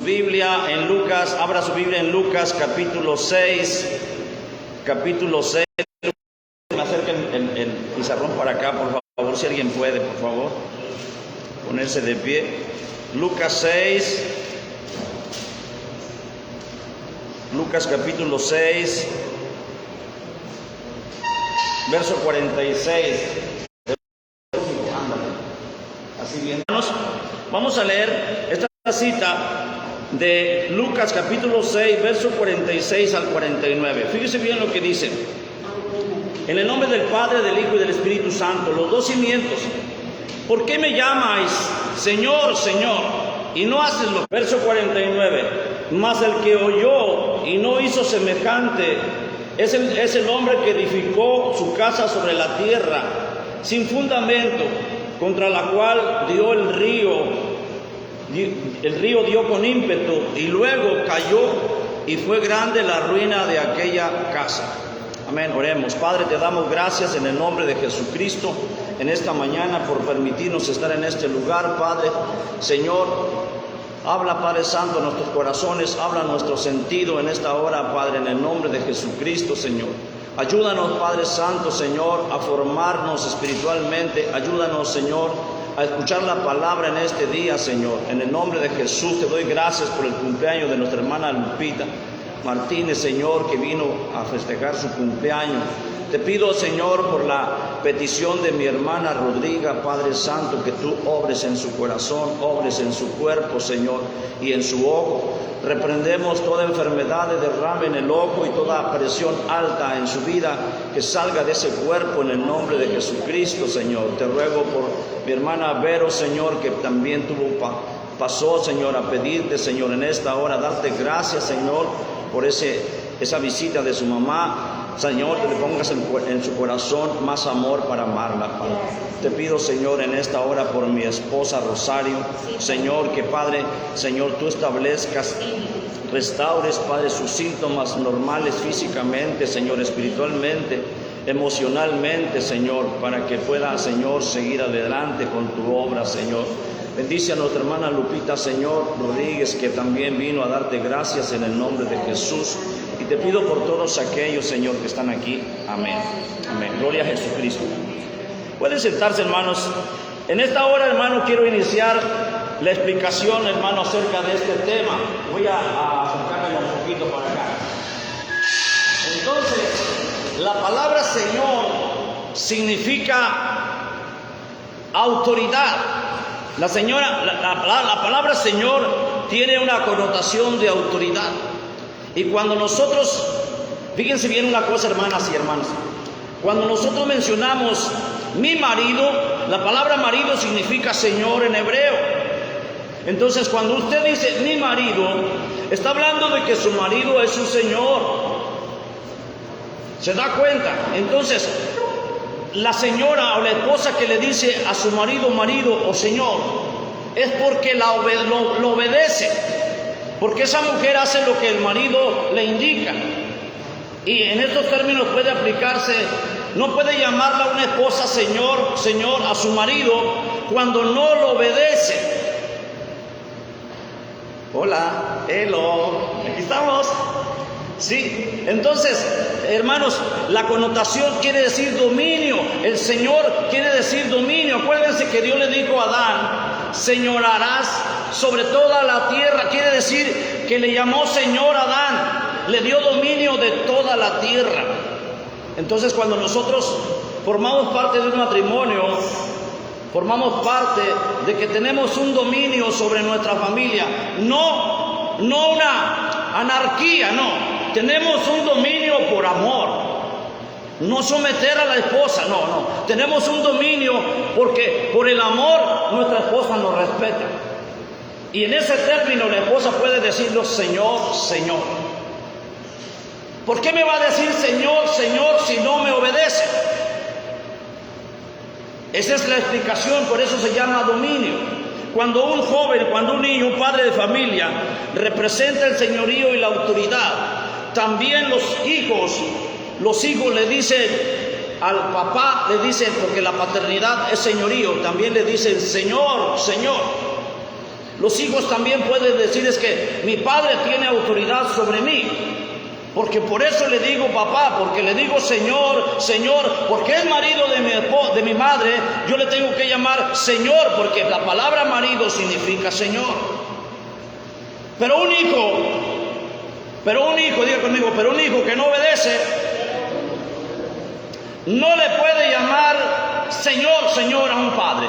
Biblia en Lucas, abra su Biblia en Lucas capítulo 6. Me acerca el pizarrón para acá, por favor, si alguien puede, por favor, ponerse de pie. Lucas 6, Lucas capítulo 6, verso 46. Así bien, hermanos, vamos a leer esta cita de Lucas capítulo 6, verso 46 al 49. Fíjese bien lo que dice. En el nombre del Padre, del Hijo y del Espíritu Santo, los dos cimientos. ¿Por qué me llamáis Señor, Señor, y no haces lo? Verso 49. Mas el que oyó y no hizo semejante es el hombre que edificó su casa sobre la tierra, sin fundamento, contra la cual dio el río dio con ímpetu, y luego cayó, y fue grande la ruina de aquella casa. Amén, oremos. Padre, te damos gracias en el nombre de Jesucristo en esta mañana por permitirnos estar en este lugar, Padre. Señor, habla, Padre Santo, a nuestros corazones, habla a nuestro sentido en esta hora, Padre, en el nombre de Jesucristo, Señor. Ayúdanos, Padre Santo, Señor, a formarnos espiritualmente. Ayúdanos, Señor, a escuchar la palabra en este día, Señor. En el nombre de Jesús te doy gracias por el cumpleaños de nuestra hermana Lupita Martínez, Señor, que vino a festejar su cumpleaños. Te pido, Señor, por la petición de mi hermana Rodriga, Padre Santo, que tú obres en su corazón, obres en su cuerpo, Señor, y en su ojo. Reprendemos toda enfermedad de derrame en el ojo y toda presión alta en su vida, que salga de ese cuerpo en el nombre de Jesucristo, Señor. Te ruego por mi hermana Vero, Señor, que también pasó, Señor, a pedirte, Señor, en esta hora, darte gracias, Señor, por esa visita de su mamá. Señor, que le pongas en su corazón más amor para amarla, Padre. Te pido, Señor, en esta hora por mi esposa Rosario, Señor, que Padre, Señor, tú establezcas, restaures, Padre, sus síntomas normales físicamente, Señor, espiritualmente, emocionalmente, Señor, para que pueda, Señor, seguir adelante con tu obra, Señor. Bendice a nuestra hermana Lupita, Señor, Rodríguez, que también vino a darte gracias en el nombre de Jesús. Y te pido por todos aquellos, Señor, que están aquí. Amén. Amén. Gloria a Jesucristo. Pueden sentarse, hermanos. En esta hora, hermano, quiero iniciar la explicación, hermano, acerca de este tema. Voy a acercarme un poquito para acá. Entonces, la palabra Señor significa autoridad. La palabra Señor tiene una connotación de autoridad. Y cuando nosotros, fíjense bien una cosa, hermanas y hermanos, cuando nosotros mencionamos mi marido, la palabra marido significa Señor en hebreo. Entonces, cuando usted dice mi marido, está hablando de que su marido es su Señor. ¿Se da cuenta? Entonces, la señora o la esposa que le dice a su marido, marido o señor, es porque lo obedece. Porque esa mujer hace lo que el marido le indica. Y en estos términos puede aplicarse, no puede llamarla una esposa señor, señor a su marido cuando no lo obedece. Hola, hello, aquí estamos. Sí, entonces, hermanos, la connotación quiere decir dominio. El Señor quiere decir dominio. Acuérdense que Dios le dijo a Adán, señorarás sobre toda la tierra. Quiere decir que le llamó Señor a Adán, le dio dominio de toda la tierra. Entonces, cuando nosotros formamos parte de un matrimonio, formamos parte de que tenemos un dominio sobre nuestra familia. No una anarquía, no. Tenemos un dominio por amor. No someter a la esposa, no. Tenemos un dominio porque por el amor nuestra esposa nos respeta. Y en ese término la esposa puede decirlo Señor, Señor. ¿Por qué me va a decir Señor, Señor si no me obedece? Esa es la explicación, por eso se llama dominio. Cuando un joven, cuando un niño, un padre de familia representa el señorío y la autoridad, también los hijos le dicen al papá, le dicen, porque la paternidad es señorío, también le dicen Señor, Señor. Los hijos también pueden decir, es que mi padre tiene autoridad sobre mí, porque por eso le digo papá, porque le digo Señor, Señor, porque es marido de mi madre, yo le tengo que llamar Señor, porque la palabra marido significa Señor. Pero un hijo, diga conmigo, pero un hijo que no obedece, no le puede llamar Señor, Señor a un padre.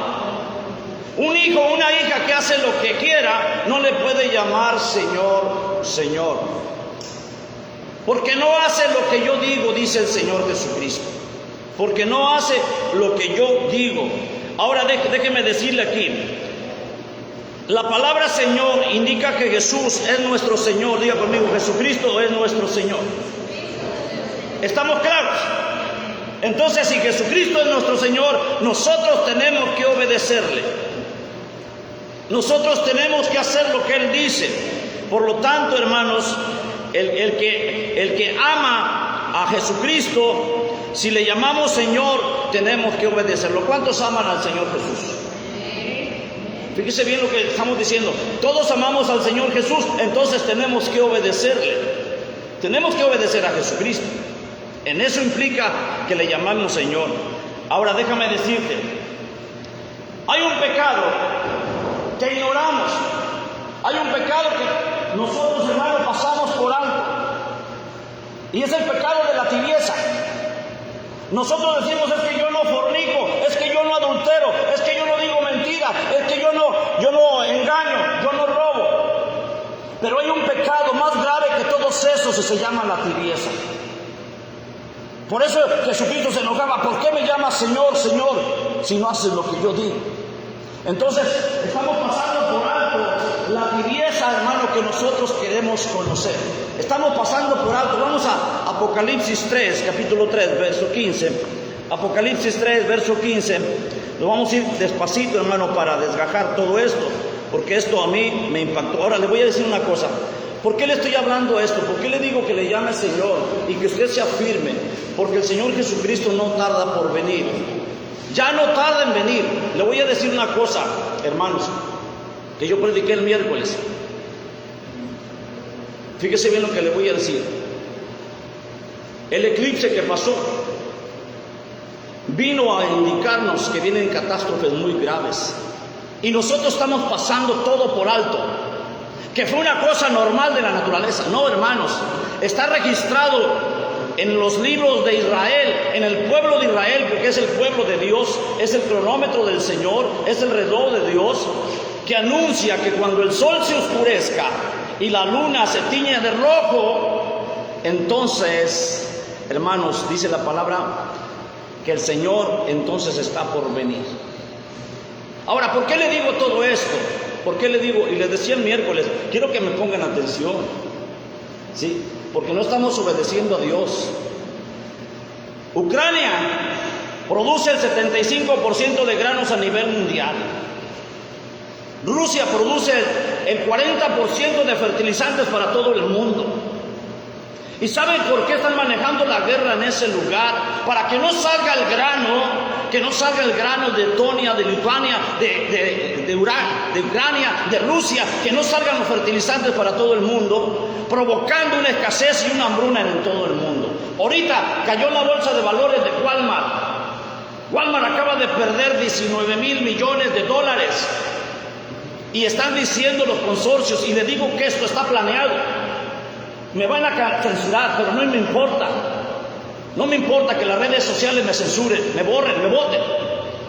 Un hijo o una hija que hace lo que quiera, no le puede llamar Señor, Señor. Porque no hace lo que yo digo, dice el Señor Jesucristo. Porque no hace lo que yo digo. Ahora déjeme decirle aquí. La palabra Señor indica que Jesús es nuestro Señor. Diga conmigo, Jesucristo es nuestro Señor. ¿Estamos claros? Entonces, si Jesucristo es nuestro Señor, nosotros tenemos que obedecerle. Nosotros tenemos que hacer lo que Él dice. Por lo tanto, hermanos, el que ama a Jesucristo, si le llamamos Señor, tenemos que obedecerlo. ¿Cuántos aman al Señor Jesús? Fíjese bien lo que estamos diciendo. Todos amamos al Señor Jesús, entonces tenemos que obedecerle. Tenemos que obedecer a Jesucristo. En eso implica que le llamamos Señor. Ahora déjame decirte, hay un pecado que ignoramos. Hay un pecado que nosotros, hermanos, pasamos por alto. Y es el pecado de la tibieza. Nosotros decimos, es que yo no fornico, es que yo no adultero, es que yo no digo mentira, es que yo no engaño, yo no robo. Pero hay un pecado más grave que todos esos y se llama la tibieza. Por eso Jesucristo se enojaba. ¿Por qué me llamas Señor, Señor, si no haces lo que yo digo? Entonces, estamos pasando por alto la tibieza, hermano, que nosotros queremos conocer. Estamos pasando por alto. Vamos a Apocalipsis 3, capítulo 3, verso 15. Apocalipsis 3, verso 15. Lo vamos a ir despacito, hermano, para desgajar todo esto, porque esto a mí me impactó. Ahora le voy a decir una cosa. ¿Por qué le estoy hablando esto? ¿Por qué le digo que le llame Señor y que usted se afirme? Porque el Señor Jesucristo no tarda por venir. Ya no tarda en venir. Le voy a decir una cosa, hermanos, que yo prediqué el miércoles. Fíjese bien lo que le voy a decir. El eclipse que pasó vino a indicarnos que vienen catástrofes muy graves. Y nosotros estamos pasando todo por alto. Que fue una cosa normal de la naturaleza. No, hermanos, está registrado en los libros de Israel, en el pueblo de Israel, porque es el pueblo de Dios, es el cronómetro del Señor, es el reloj de Dios, que anuncia que cuando el sol se oscurezca y la luna se tiñe de rojo, entonces, hermanos, dice la palabra, que el Señor entonces está por venir. Ahora, ¿por qué le digo todo esto? ¿Por qué le digo? Y les decía el miércoles, quiero que me pongan atención, ¿sí? Porque no estamos obedeciendo a Dios. Ucrania produce el 75% de granos a nivel mundial. Rusia produce el 40% de fertilizantes para todo el mundo. ¿Y saben por qué están manejando la guerra en ese lugar? Para que no salga el grano, de Letonia, de Lituania, de Ucrania, de Rusia, que no salgan los fertilizantes para todo el mundo, provocando una escasez y una hambruna en todo el mundo. Ahorita cayó la bolsa de valores de Walmart. Walmart acaba de perder 19,000 millones de dólares. Y están diciendo los consorcios, y les digo que esto está planeado. Me van a censurar, pero no me importa. No me importa que las redes sociales me censuren, me borren, me voten.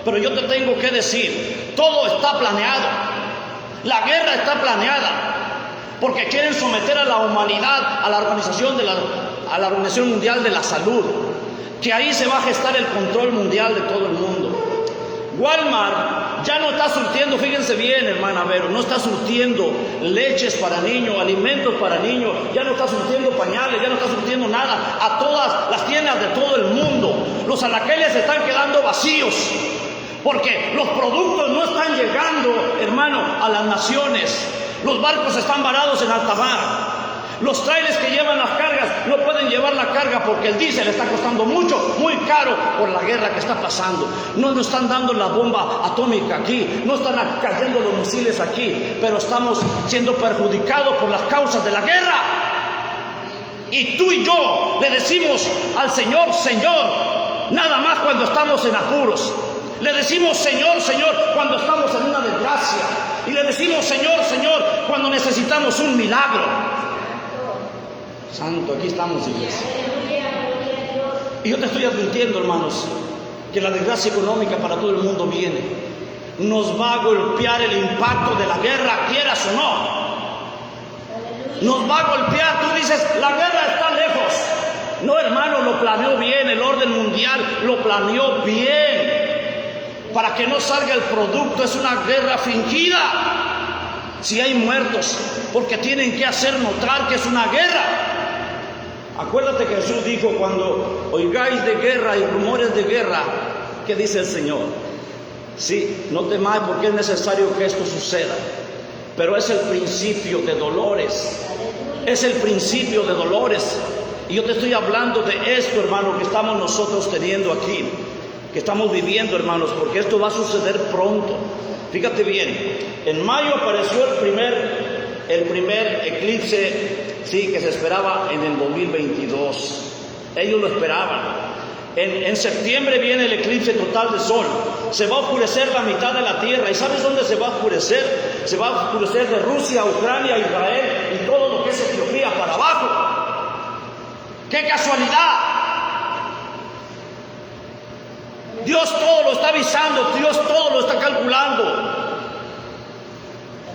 Pero yo te tengo que decir, todo está planeado. La guerra está planeada. Porque quieren someter a la humanidad a la Organización Mundial de la Salud. Que ahí se va a gestar el control mundial de todo el mundo. Walmart ya no está surtiendo, fíjense bien, hermana Vero, no está surtiendo leches para niños, alimentos para niños, ya no está surtiendo pañales, ya no está surtiendo nada a todas las tiendas de todo el mundo. Los anaqueles se están quedando vacíos porque los productos no están llegando, hermano, a las naciones. Los barcos están varados en alta mar. Los trailers que llevan las cargas no pueden llevar la carga porque el diésel está costando mucho, muy caro por la guerra que está pasando. No nos están dando la bomba atómica aquí, no están cayendo los misiles aquí, pero estamos siendo perjudicados por las causas de la guerra. Y tú y yo le decimos al Señor, Señor, nada más cuando estamos en apuros. Le decimos Señor, Señor, cuando estamos en una desgracia. Y le decimos Señor, Señor, cuando necesitamos un milagro. Santo, aquí estamos, iglesia. Y yo te estoy advirtiendo, hermanos, que la desgracia económica para todo el mundo viene. Nos va a golpear el impacto de la guerra, quieras o no. Nos va a golpear. Tú dices, la guerra está lejos. No, hermano, lo planeó bien. El orden mundial lo planeó bien. Para que no salga el producto, es una guerra fingida. Si hay muertos, porque tienen que hacer notar que es una guerra. Acuérdate que Jesús dijo, cuando oigáis de guerra y rumores de guerra, ¿qué dice el Señor? Sí, no temáis porque es necesario que esto suceda, pero es el principio de dolores. Es el principio de dolores. Y yo te estoy hablando de esto, hermano, que estamos nosotros teniendo aquí, que estamos viviendo, hermanos, porque esto va a suceder pronto. Fíjate bien, en mayo apareció el primer eclipse, sí, que se esperaba en el 2022. Ellos lo esperaban. En septiembre viene el eclipse total de sol. Se va a oscurecer la mitad de la tierra. ¿Y sabes dónde se va a oscurecer? Se va a oscurecer de Rusia, Ucrania, Israel y todo lo que es Etiopía para abajo. ¡Qué casualidad! Dios todo lo está avisando, Dios todo lo está calculando.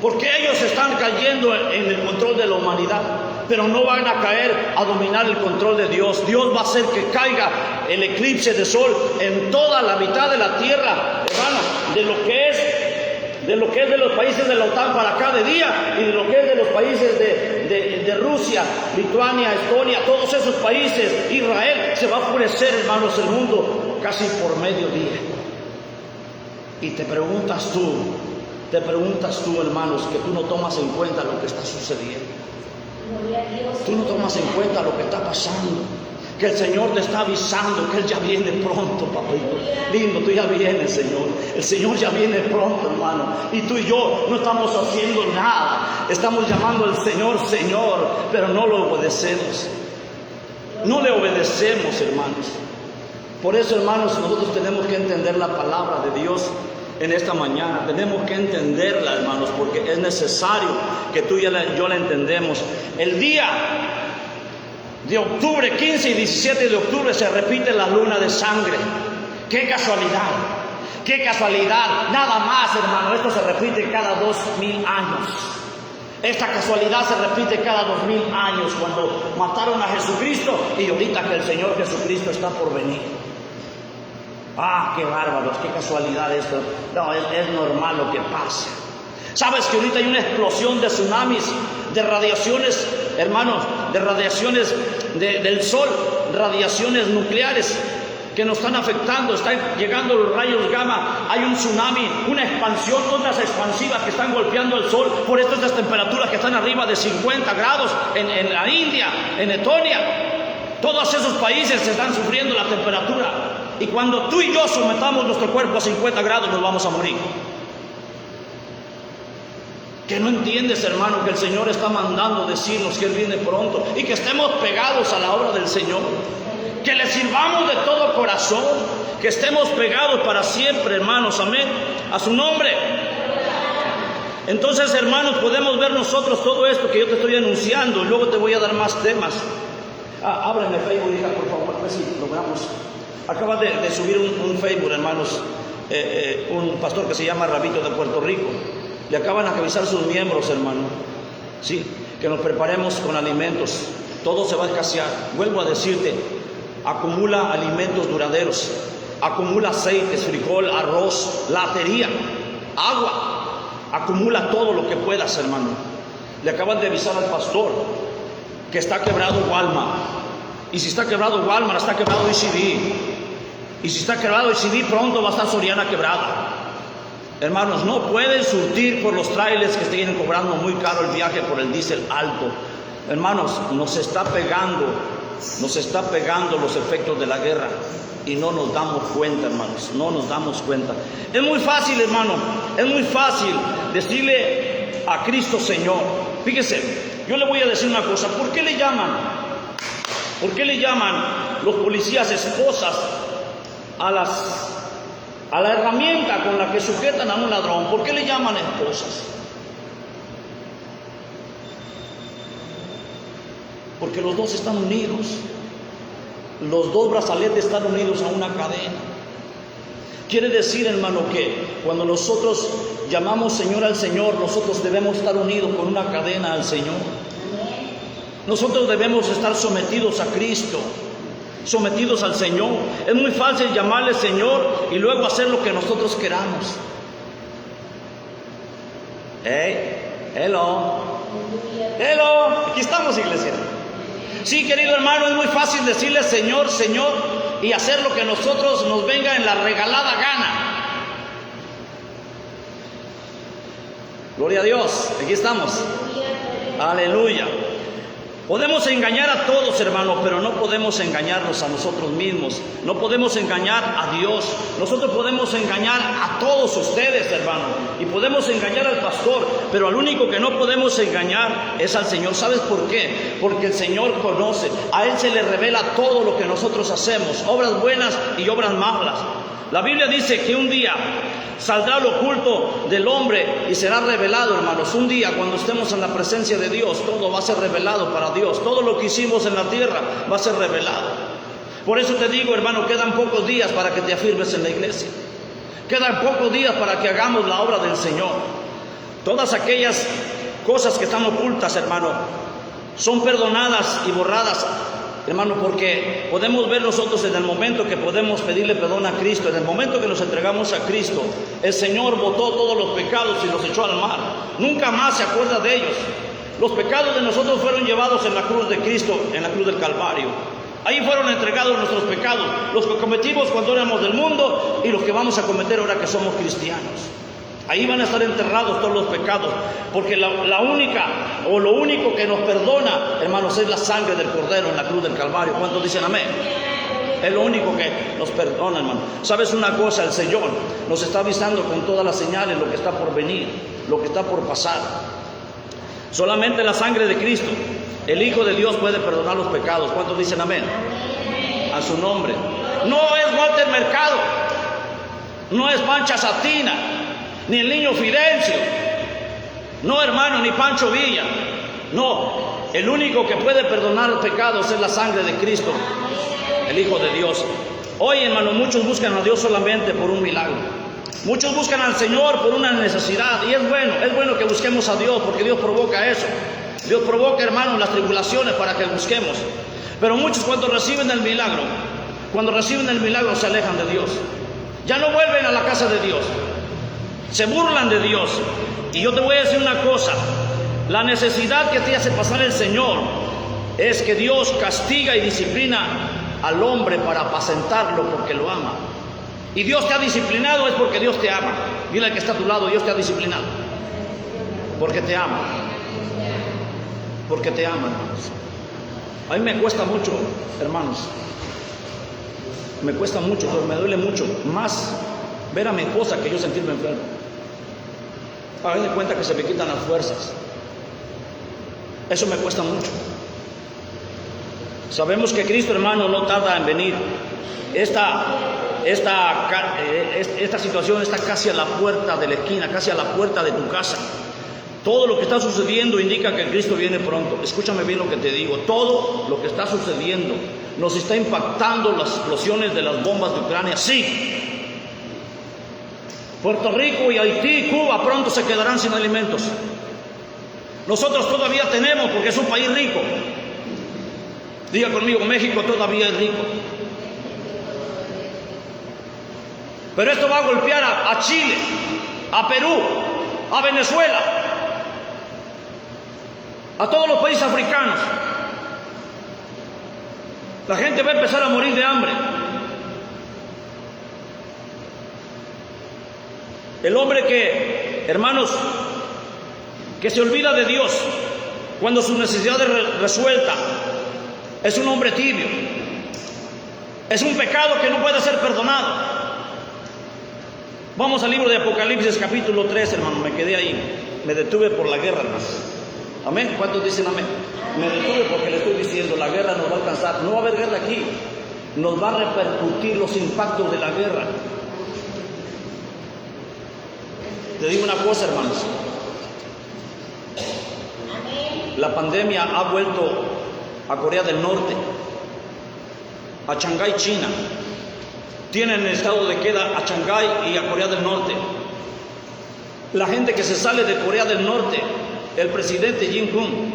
Porque ellos están cayendo en el control de la humanidad, pero no van a caer a dominar el control de Dios. Dios va a hacer que caiga el eclipse de sol en toda la mitad de la tierra, hermano, de lo que es de los países de la OTAN para acá de día, y de lo que es de los países de Rusia, Lituania, Estonia, todos esos países, Israel. Se va a oscurecer, hermanos, el mundo casi por mediodía. Y te preguntas tú, hermanos, que tú no tomas en cuenta lo que está sucediendo. Tú no tomas en cuenta lo que está pasando. Que el Señor te está avisando que Él ya viene pronto, papito. Lindo, tú ya vienes, Señor. El Señor ya viene pronto, hermano. Y tú y yo no estamos haciendo nada. Estamos llamando al Señor, Señor, pero no lo obedecemos. No le obedecemos, hermanos. Por eso, hermanos, nosotros tenemos que entender la palabra de Dios en esta mañana. Tenemos que entenderla, hermanos, porque es necesario que tú y yo la entendemos. El día de octubre, 15 y 17 de octubre, se repite la luna de sangre. ¡Qué casualidad! ¡Qué casualidad! Nada más, hermano, esto se repite cada 2000 años. Esta casualidad se repite cada 2000 años, cuando mataron a Jesucristo y ahorita que el Señor Jesucristo está por venir. ¡Ah, qué bárbaros! ¡Qué casualidad esto! No, es normal lo que pasa. ¿Sabes que ahorita hay una explosión de tsunamis, de radiaciones, hermanos, de radiaciones del sol, radiaciones nucleares que nos están afectando? Están llegando los rayos gamma, hay un tsunami, una expansión, ondas expansivas que están golpeando el sol. Por estas temperaturas que están arriba de 50 grados en la India, en Letonia. Todos esos países están sufriendo la temperatura. Y cuando tú y yo sometamos nuestro cuerpo a 50 grados, nos vamos a morir. Que no entiendes, hermano, que el Señor está mandando decirnos que Él viene pronto y que estemos pegados a la obra del Señor, que le sirvamos de todo corazón, que estemos pegados para siempre, hermanos, amén, a su nombre. Entonces, hermanos, podemos ver nosotros todo esto que yo te estoy anunciando, y luego te voy a dar más temas. Ábreme Facebook, hija, por favor, a ver si logramos. Acaba de subir un Facebook, hermanos, un pastor que se llama Rabito de Puerto Rico. Le acaban de avisar sus miembros, hermano, sí, que nos preparemos con alimentos. Todo se va a escasear. Vuelvo a decirte, acumula alimentos duraderos, acumula aceites, frijol, arroz, latería, agua, acumula todo lo que puedas, hermano. Le acaban de avisar al pastor que está quebrado Walmart. Y si está quebrado Walmart, está quebrado ECD. Y si está quebrado ECD, pronto va a estar Soriana quebrada. Hermanos, no pueden surtir por los trailers que estén cobrando muy caro el viaje por el diésel alto. Hermanos, nos está pegando los efectos de la guerra y no nos damos cuenta, hermanos, no nos damos cuenta. Es muy fácil, hermano, es muy fácil decirle a Cristo Señor. Fíjese, yo le voy a decir una cosa. ¿Por qué le llaman los policías esposas a la herramienta con la que sujetan a un ladrón? ¿Por qué le llaman esposas? Porque los dos están unidos. Los dos brazaletes están unidos a una cadena. Quiere decir, hermano, que cuando nosotros llamamos Señor al Señor, nosotros debemos estar unidos con una cadena al Señor. Nosotros debemos estar sometidos a Cristo, sometidos al Señor. Es muy fácil llamarle Señor y luego hacer lo que nosotros queramos. Hello, aquí estamos, iglesia. Sí, querido hermano, es muy fácil decirle Señor, Señor y hacer lo que a nosotros nos venga en la regalada gana. Gloria a Dios, aquí estamos. Aleluya. Podemos engañar a todos, hermano, pero no podemos engañarnos a nosotros mismos. No podemos engañar a Dios. Nosotros podemos engañar a todos ustedes, hermano, y podemos engañar al pastor, pero al único que no podemos engañar es al Señor. ¿Sabes por qué? Porque el Señor conoce. A Él se le revela todo lo que nosotros hacemos, obras buenas y obras malas. La Biblia dice que un día saldrá lo oculto del hombre y será revelado, hermanos. Un día, cuando estemos en la presencia de Dios, todo va a ser revelado para Dios. Todo lo que hicimos en la tierra va a ser revelado. Por eso te digo, hermano, quedan pocos días para que te afirmes en la iglesia. Quedan pocos días para que hagamos la obra del Señor. Todas aquellas cosas que están ocultas, hermano, son perdonadas y borradas, hermano, porque podemos ver nosotros en el momento que podemos pedirle perdón a Cristo, en el momento que nos entregamos a Cristo, el Señor botó todos los pecados y los echó al mar. Nunca más se acuerda de ellos. Los pecados de nosotros fueron llevados en la cruz de Cristo, en la cruz del Calvario. Ahí fueron entregados nuestros pecados, los que cometimos cuando éramos del mundo y los que vamos a cometer ahora que somos cristianos. Ahí van a estar enterrados todos los pecados, porque la única o lo único que nos perdona, hermanos, es la sangre del Cordero en la cruz del Calvario. ¿Cuántos dicen amén? Es lo único que nos perdona, hermano. ¿Sabes una cosa? El Señor nos está avisando con todas las señales lo que está por venir, lo que está por pasar. Solamente la sangre de Cristo, el Hijo de Dios, puede perdonar los pecados. ¿Cuántos dicen amén? A su nombre. No es Walter Mercado, no es Pancha Satina, ni el niño Fidencio, no, hermano, ni Pancho Villa. No, el único que puede perdonar los pecados es la sangre de Cristo, el Hijo de Dios. Hoy, hermano, muchos buscan a Dios solamente por un milagro. Muchos buscan al Señor por una necesidad, y es bueno que busquemos a Dios, porque Dios provoca eso. Dios provoca, hermano, las tribulaciones para que busquemos. Pero muchos cuando reciben el milagro se alejan de Dios. Ya no vuelven a la casa de Dios. Se burlan de Dios. Y yo te voy a decir una cosa: la necesidad que te hace pasar el Señor es que Dios castiga y disciplina al hombre para apacentarlo, porque lo ama. Y Dios te ha disciplinado es porque Dios te ama. Dile al que está a tu lado: Dios te ha disciplinado porque te ama. Porque te ama, hermanos. A mí me cuesta mucho, hermanos, me cuesta mucho, pero me duele mucho más ver a mi esposa que yo sentirme enfermo. Hagan de cuenta que se me quitan las fuerzas. Eso me cuesta mucho. Sabemos que Cristo, hermano, no tarda en venir. Esta situación está casi a la puerta de la esquina, casi a la puerta de tu casa. Todo lo que está sucediendo indica que Cristo viene pronto. Escúchame bien lo que te digo. Todo lo que está sucediendo nos está impactando las explosiones de las bombas de Ucrania. Sí. Puerto Rico y Haití, Cuba pronto se quedarán sin alimentos. Nosotros todavía tenemos, porque es un país rico. Diga conmigo: México todavía es rico. Pero esto va a golpear a Chile, a Perú, a Venezuela, a todos los países africanos. La gente va a empezar a morir de hambre. El hombre que, hermanos, que se olvida de Dios, cuando su necesidad es resuelta, es un hombre tibio. Es un pecado que no puede ser perdonado. Vamos al libro de Apocalipsis capítulo 3, hermano. Me quedé ahí. Me detuve por la guerra, hermano. Amén. ¿Cuántos dicen amén? Me detuve porque le estoy diciendo, la guerra nos va a alcanzar. No va a haber guerra aquí. Nos va a repercutir los impactos de la guerra. Te digo una cosa, hermanos. La pandemia ha vuelto a Corea del Norte, a Shanghái, China. Tienen el estado de queda a Shanghái y a Corea del Norte. La gente que se sale de Corea del Norte, el presidente Kim Jong-un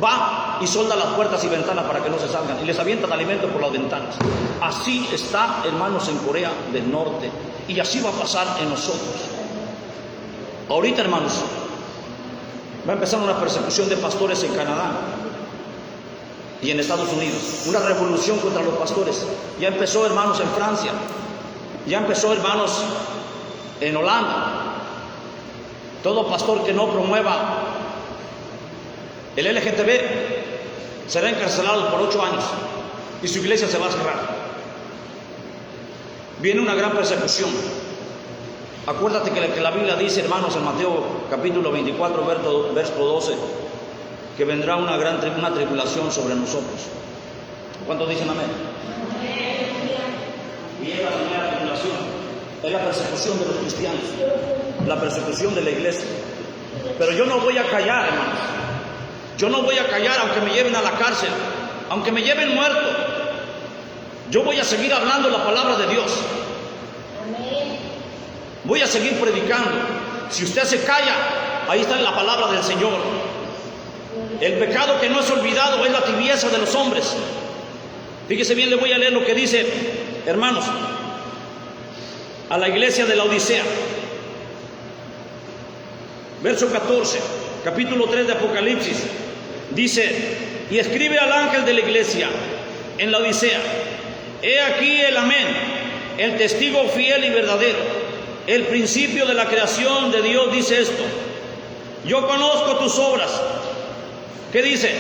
va y solda las puertas y ventanas para que no se salgan y les avientan alimento por las ventanas. Así está, hermanos, en Corea del Norte, y así va a pasar en nosotros. Ahorita, hermanos, va a empezar una persecución de pastores en Canadá y en Estados Unidos, una revolución contra los pastores. Ya empezó, hermanos, en Francia, ya empezó, hermanos, en Holanda. Todo pastor que no promueva el LGTB será encarcelado por 8 años y su iglesia se va a cerrar. Viene una gran persecución. Acuérdate que la Biblia dice, hermanos, en Mateo capítulo 24, verso 12, que vendrá una tribulación sobre nosotros. ¿Cuántos dicen amén? Y es la primera tribulación, es la persecución de los cristianos, la persecución de la iglesia. Pero yo no voy a callar, hermanos. Yo no voy a callar aunque me lleven a la cárcel, aunque me lleven muerto. Yo voy a seguir hablando la palabra de Dios. Voy a seguir predicando. Si usted se calla, ahí está la palabra del Señor. El pecado que no es olvidado es la tibieza de los hombres. Fíjese bien, le voy a leer lo que dice, hermanos, a la iglesia de la Odisea. Verso 14, capítulo 3 de Apocalipsis. Dice, y escribe al ángel de la iglesia en la Odisea: he aquí el amén, el testigo fiel y verdadero, el principio de la creación de Dios, dice esto: yo conozco tus obras. ¿Qué dice?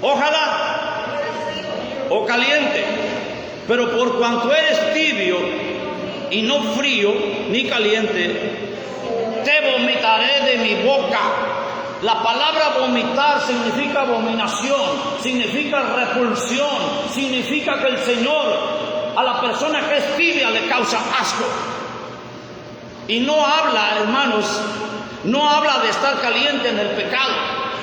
Ojalá o caliente, pero por cuanto eres tibio y no frío ni caliente, te vomitaré de mi boca. La palabra vomitar significa abominación, significa repulsión, significa que el Señor a la persona que es tibia le causa asco. Y no habla, hermanos, no habla de estar caliente en el pecado,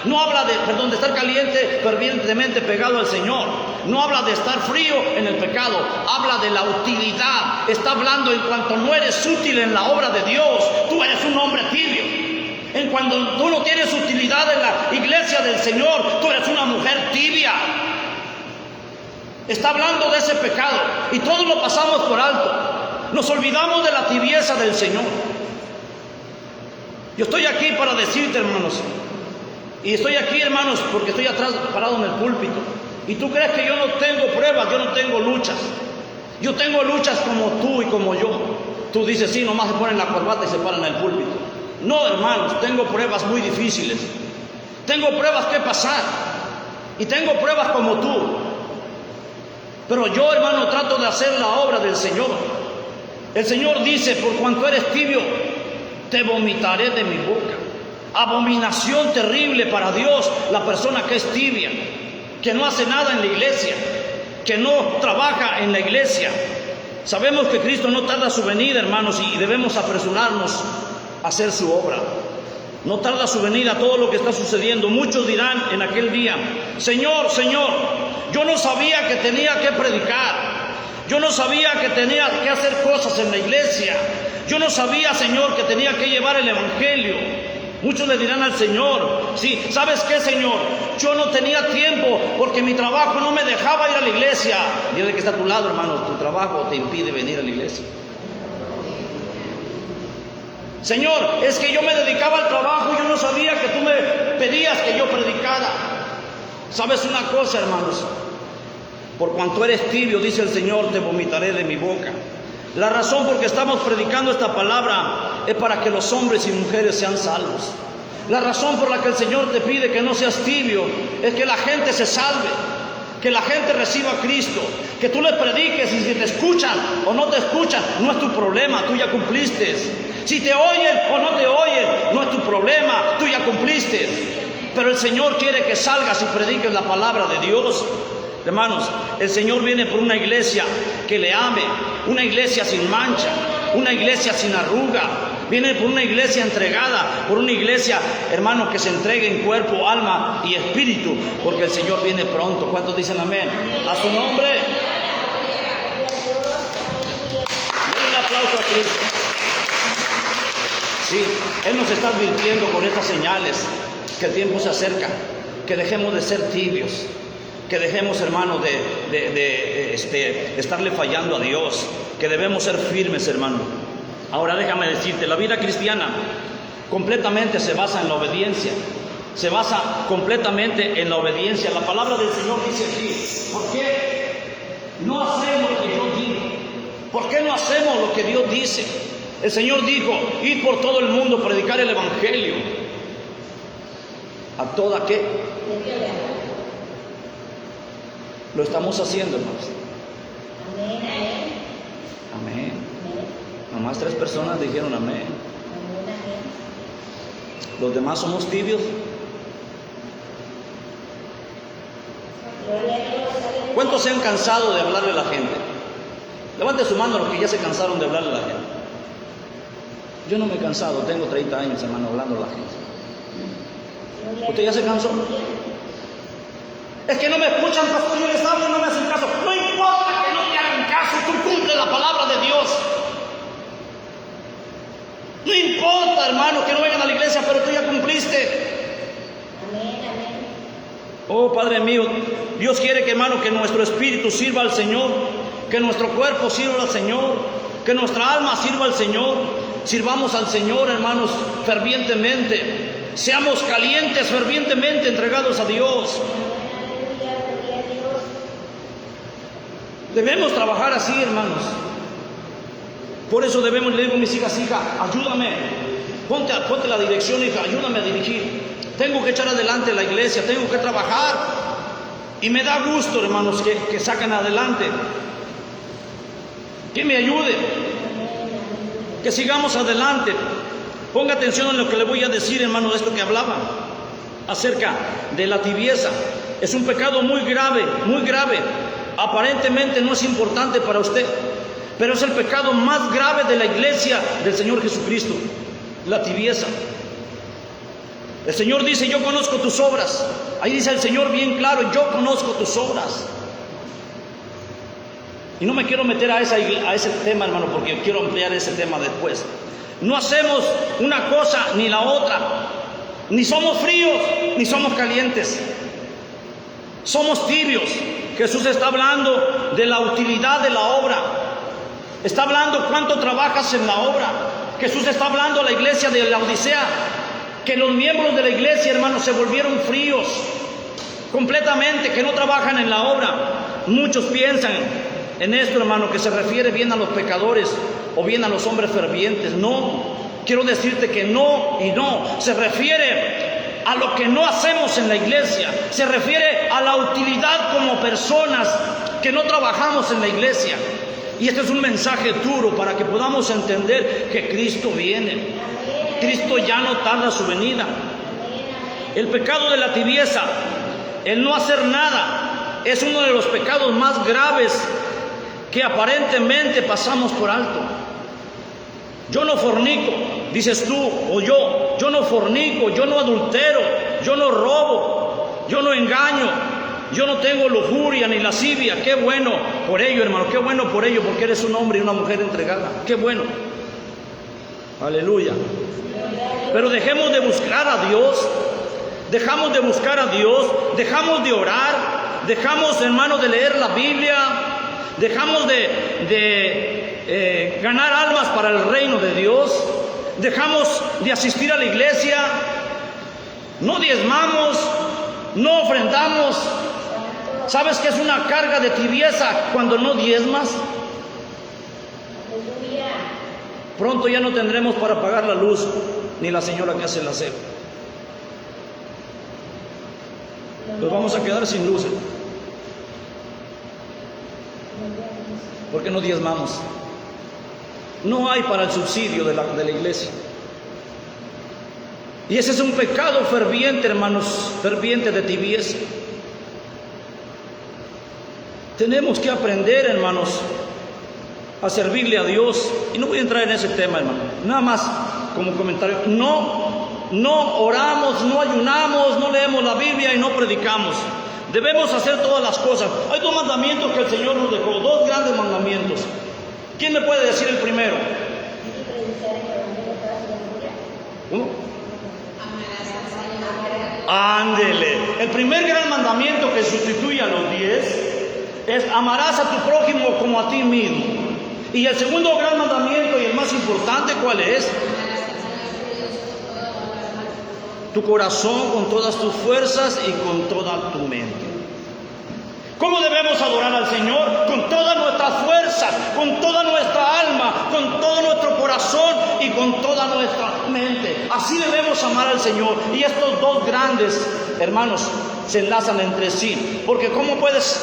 no habla de estar caliente fervientemente pegado al Señor, no habla de estar frío en el pecado, habla de la utilidad. Está hablando en cuanto no eres útil en la obra de Dios, tú eres un hombre tibio. En cuanto tú no tienes utilidad en la iglesia del Señor, tú eres una mujer tibia. Está hablando de ese pecado y todos lo pasamos por alto. Nos olvidamos de la tibieza del Señor. Yo estoy aquí para decirte, hermanos, y estoy aquí, hermanos, porque estoy atrás parado en el púlpito. Y tú crees que yo no tengo pruebas, yo no tengo luchas. Yo tengo luchas como tú y como yo. Tú dices, sí, nomás se ponen la corbata y se paran en el púlpito. No, hermanos, tengo pruebas muy difíciles. Tengo pruebas que pasar. Y tengo pruebas como tú. Pero yo, hermano, trato de hacer la obra del Señor. El Señor dice, por cuanto eres tibio, te vomitaré de mi boca. Abominación terrible para Dios la persona que es tibia, que no hace nada en la iglesia, que no trabaja en la iglesia. Sabemos que Cristo no tarda su venida, hermanos, y debemos apresurarnos a hacer su obra. No tarda su venida. Todo lo que está sucediendo, muchos dirán en aquel día: Señor, Señor, yo no sabía que tenía que predicar. Yo no sabía que tenía que hacer cosas en la iglesia. Yo no sabía, Señor, que tenía que llevar el evangelio. Muchos le dirán al Señor: sí, ¿sabes qué, Señor? Yo no tenía tiempo porque mi trabajo no me dejaba ir a la iglesia. Dile que está a tu lado, hermano, tu trabajo te impide venir a la iglesia. Señor, es que yo me dedicaba al trabajo y yo no sabía que tú me pedías que yo predicara. ¿Sabes una cosa, hermanos? Por cuanto eres tibio, dice el Señor, te vomitaré de mi boca. La razón por que estamos predicando esta palabra es para que los hombres y mujeres sean salvos. La razón por la que el Señor te pide que no seas tibio es que la gente se salve, que la gente reciba a Cristo, que tú le prediques, y si te escuchan o no te escuchan, no es tu problema, tú ya cumpliste. Si te oyen o no te oyen, no es tu problema, tú ya cumpliste. Pero el Señor quiere que salgas y prediques la palabra de Dios. Hermanos, el Señor viene por una iglesia que le ame, una iglesia sin mancha, una iglesia sin arruga. Viene por una iglesia entregada, por una iglesia, hermano, que se entregue en cuerpo, alma y espíritu, porque el Señor viene pronto. ¿Cuántos dicen amén? A su nombre. Den un aplauso a Cristo. Sí, Él nos está advirtiendo con estas señales que el tiempo se acerca, que dejemos de ser tibios, que dejemos, hermano, de estarle fallando a Dios, que debemos ser firmes, hermano. Ahora déjame decirte, la vida cristiana completamente se basa en la obediencia, se basa completamente en la obediencia. La palabra del Señor dice aquí, ¿por qué no hacemos lo que Dios dijo? ¿Por qué no hacemos lo que Dios dice? El Señor dijo, ir por todo el mundo, predicar el Evangelio. ¿A toda qué? Lo estamos haciendo, hermanos. Amén. Nomás 3 personas dijeron amén. Los demás somos tibios. ¿Cuántos se han cansado de hablarle a la gente? Levante su mano los que ya se cansaron de hablarle a la gente. Yo no me he cansado, tengo 30 años, hermano, hablando a la gente. ¿Usted ya se cansó? Es que no me escuchan, pastor, yo les hablo y no me hacen caso. No importa que no te hagan caso, tú cumples la palabra de Dios. No importa, hermano, que no vengan a la iglesia, pero tú ya cumpliste. Amén, amén. Oh, Padre mío, Dios quiere que, hermano, que nuestro espíritu sirva al Señor, que nuestro cuerpo sirva al Señor, que nuestra alma sirva al Señor. Sirvamos al Señor, hermanos, fervientemente. Seamos calientes, fervientemente entregados a Dios. Debemos trabajar así, hermanos. Por eso debemos, le digo a mis hijas, hija, ayúdame, ponte la dirección, hija, ayúdame a dirigir. Tengo que echar adelante la iglesia, tengo que trabajar. Y me da gusto, hermanos, que saquen adelante. Que me ayuden, que sigamos adelante. Ponga atención en lo que le voy a decir, hermano, de esto que hablaba, acerca de la tibieza. Es un pecado muy grave, muy grave. Aparentemente no es importante para usted, pero es el pecado más grave de la iglesia del Señor Jesucristo, la tibieza. El Señor dice, yo conozco tus obras. Ahí dice el Señor bien claro, yo conozco tus obras. Y no me quiero meter a ese tema, hermano, porque quiero ampliar ese tema después. No hacemos una cosa ni la otra. Ni somos fríos, ni somos calientes. Somos tibios. Jesús está hablando de la utilidad de la obra. Está hablando cuánto trabajas en la obra. Jesús está hablando a la iglesia de la Odisea, que los miembros de la iglesia, hermanos, se volvieron fríos completamente, que no trabajan en la obra. Muchos piensan en esto, hermano, que se refiere bien a los pecadores o bien a los hombres fervientes. No, quiero decirte que no y no. Se refiere a lo que no hacemos en la iglesia. Se refiere a la utilidad como personas que no trabajamos en la iglesia. Y este es un mensaje duro para que podamos entender que Cristo viene. Cristo ya no tarda su venida. El pecado de la tibieza, el no hacer nada, es uno de los pecados más graves que aparentemente pasamos por alto. Yo no fornico, dices tú o yo no fornico, yo no adultero, yo no robo, yo no engaño, yo no tengo lujuria ni lascivia. Qué bueno por ello, hermano, qué bueno por ello, porque eres un hombre y una mujer entregada. Qué bueno. Aleluya. Pero dejemos de buscar a Dios, dejamos de buscar a Dios, dejamos de orar, dejamos, hermano, de leer la Biblia, dejamos de ganar almas para el reino de Dios, dejamos de asistir a la iglesia, no diezmamos, no ofrendamos. ¿Sabes qué es una carga de tibieza cuando no diezmas? Pronto ya no tendremos para pagar la luz, ni la señora que hace el aseo. Nos vamos a quedar sin luz. ¿Por qué no diezmamos? No hay para el subsidio de la iglesia. Y ese es un pecado ferviente, hermanos, ferviente de tibieza. Tenemos que aprender, hermanos, a servirle a Dios. Y no voy a entrar en ese tema, hermano. Nada más como comentario. No oramos, no ayunamos, no leemos la Biblia y no predicamos. Debemos hacer todas las cosas. Hay dos mandamientos que el Señor nos dejó, dos grandes mandamientos. ¿Quién me puede decir el primero? ¿Cómo? Ándele. El primer gran mandamiento que sustituye a los 10 es: amarás a tu prójimo como a ti mismo. Y el segundo gran mandamiento y el más importante, ¿cuál es? Tu corazón con todas tus fuerzas y con toda tu mente. ¿Cómo debemos adorar al Señor? Con toda nuestra fuerza, con toda nuestra alma, con todo nuestro corazón y con toda nuestra mente. Así debemos amar al Señor. Y estos dos grandes, hermanos, se enlazan entre sí. Porque ¿cómo puedes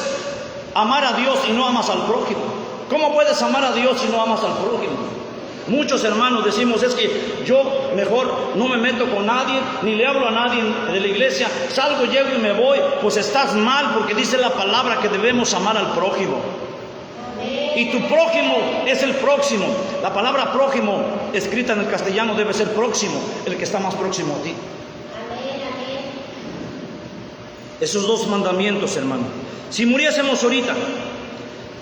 amar a Dios y no amas al prójimo? ¿Cómo puedes amar a Dios si no amas al prójimo? Muchos hermanos decimos: es que yo mejor no me meto con nadie, ni le hablo a nadie de la iglesia, salgo, llego y me voy. Pues estás mal, porque dice la palabra que debemos amar al prójimo. Y tu prójimo es el próximo. La palabra prójimo, escrita en el castellano, debe ser próximo, el que está más próximo a ti. Esos dos mandamientos, hermano. Si muriésemos ahorita,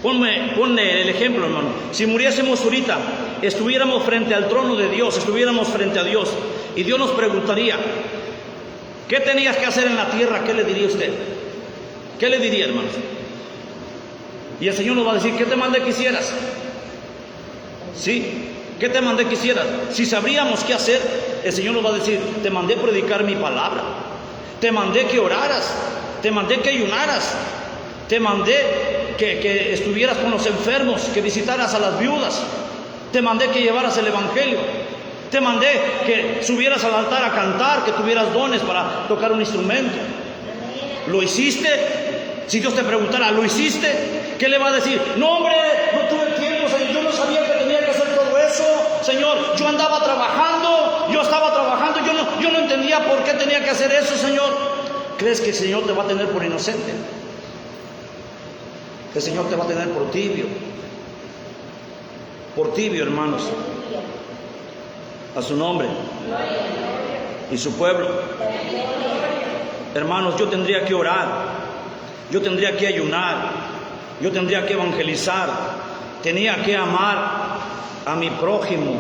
ponle el ejemplo, hermano. Si muriésemos ahorita, estuviéramos frente al trono de Dios, estuviéramos frente a Dios, y Dios nos preguntaría: ¿qué tenías que hacer en la tierra? ¿Qué le diría usted? ¿Qué le diría, hermanos? Y el Señor nos va a decir: ¿qué te mandé que hicieras? ¿Sí? ¿Qué te mandé que hicieras? Si sabríamos qué hacer, el Señor nos va a decir: te mandé predicar mi palabra, te mandé que oraras, te mandé que ayunaras, te mandé que estuvieras con los enfermos, que visitaras a las viudas, te mandé que llevaras el evangelio, te mandé que subieras al altar a cantar, que tuvieras dones para tocar un instrumento. ¿Lo hiciste? Si Dios te preguntara: ¿lo hiciste? ¿Qué le va a decir? No, hombre, no tuve tiempo, Señor, yo no sabía que tenía que hacer todo eso, Señor, yo andaba trabajando, yo estaba trabajando, yo no entendía por qué tenía que hacer eso, Señor. ¿Crees que el Señor te va a tener por inocente? El Señor te va a tener por tibio. Por tibio, hermanos. A su nombre y su pueblo. Hermanos, yo tendría que orar, yo tendría que ayunar, yo tendría que evangelizar, tenía que amar a mi prójimo,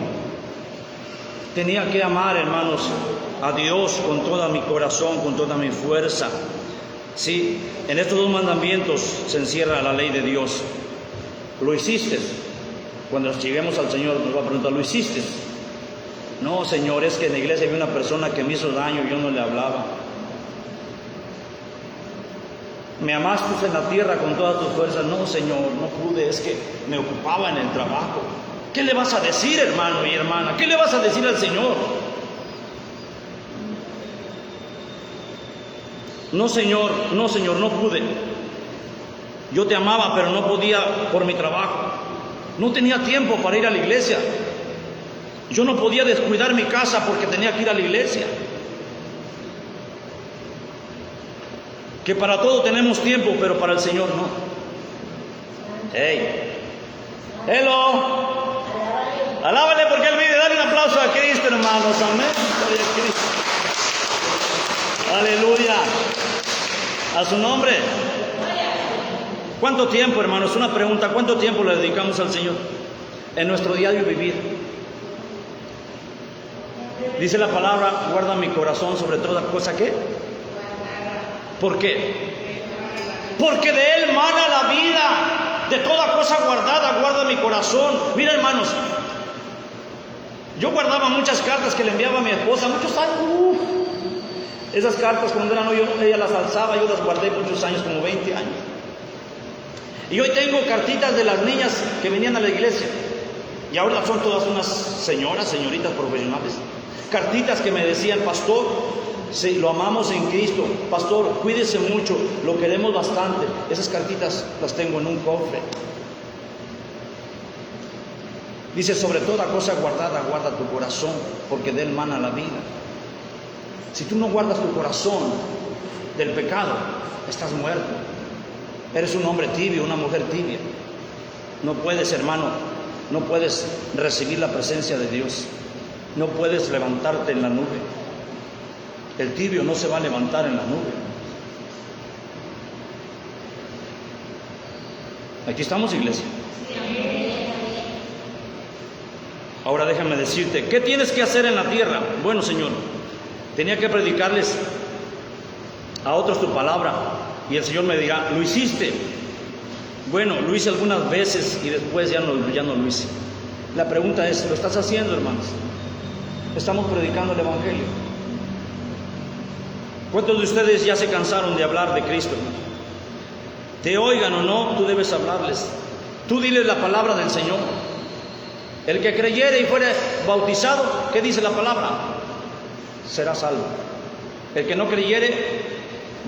tenía que amar, hermanos, a Dios con todo mi corazón, con toda mi fuerza. Sí, en estos dos mandamientos se encierra la ley de Dios. ¿Lo hiciste? Cuando lleguemos al Señor nos va a preguntar: ¿lo hiciste? No, Señor, es que en la iglesia había una persona que me hizo daño y yo no le hablaba. ¿Me amaste en la tierra con todas tus fuerzas? No, Señor, no pude, es que me ocupaba en el trabajo. ¿Qué le vas a decir, hermano y hermana? ¿Qué le vas a decir al Señor? No, Señor, no pude. Yo te amaba, pero no podía por mi trabajo. No tenía tiempo para ir a la iglesia. Yo no podía descuidar mi casa porque tenía que ir a la iglesia. Que para todo tenemos tiempo, pero para el Señor no. ¡Hey! ¡Hello! Alábale porque Él vive. Dale un aplauso a Cristo, hermanos. Amén. Gloria a Cristo. Aleluya. A su nombre. ¿Cuánto tiempo, hermanos? Una pregunta. ¿Cuánto tiempo le dedicamos al Señor en nuestro diario vivir? Dice la palabra: guarda mi corazón sobre toda cosa. ¿Qué? ¿Por qué? Porque de Él mana la vida. De toda cosa guardada guarda mi corazón. Mira, hermanos, yo guardaba muchas cartas que le enviaba a mi esposa, muchos años. Esas cartas, cuando eran ella las alzaba, yo las guardé muchos años, como 20 años. Y hoy tengo cartitas de las niñas que venían a la iglesia. Y ahora son todas unas señoritas profesionales. Cartitas que me decían: pastor, Sí, lo amamos en Cristo. Pastor, cuídese mucho, lo queremos bastante. Esas cartitas las tengo en un cofre. Dice, sobre toda cosa guardada, guarda tu corazón, porque de él mana la vida. Si tú no guardas tu corazón del pecado, estás muerto. Eres un hombre tibio, una mujer tibia. No puedes, hermano, no puedes recibir la presencia de Dios. No puedes levantarte en la nube. El tibio no se va a levantar en la nube. Aquí estamos, iglesia. Ahora déjame decirte, ¿qué tienes que hacer en la tierra? Bueno, Señor, tenía que predicarles a otros tu palabra. Y el Señor me dirá, ¿lo hiciste? Bueno, lo hice algunas veces y después ya no lo hice. La pregunta es, ¿lo estás haciendo, hermanos? ¿Estamos predicando el Evangelio? ¿Cuántos de ustedes ya se cansaron de hablar de Cristo, hermanos? Te oigan o no, tú debes hablarles. Tú diles la palabra del Señor. El que creyere y fuere bautizado, ¿qué dice la palabra? Será salvo. El que no creyere